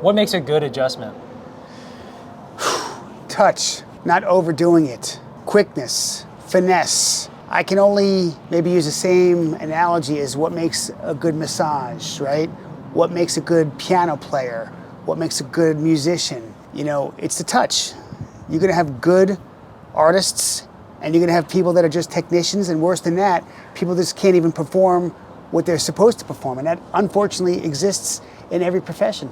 What makes a good adjustment? Touch, not overdoing it. Quickness, finesse. I can only maybe use the same analogy as what makes a good massage, right? What makes a good piano player? What makes a good musician? You know, it's the touch. You're gonna have good artists and you're gonna have people that are just technicians, and worse than that, people just can't even perform what they're supposed to perform. And that unfortunately exists in every profession.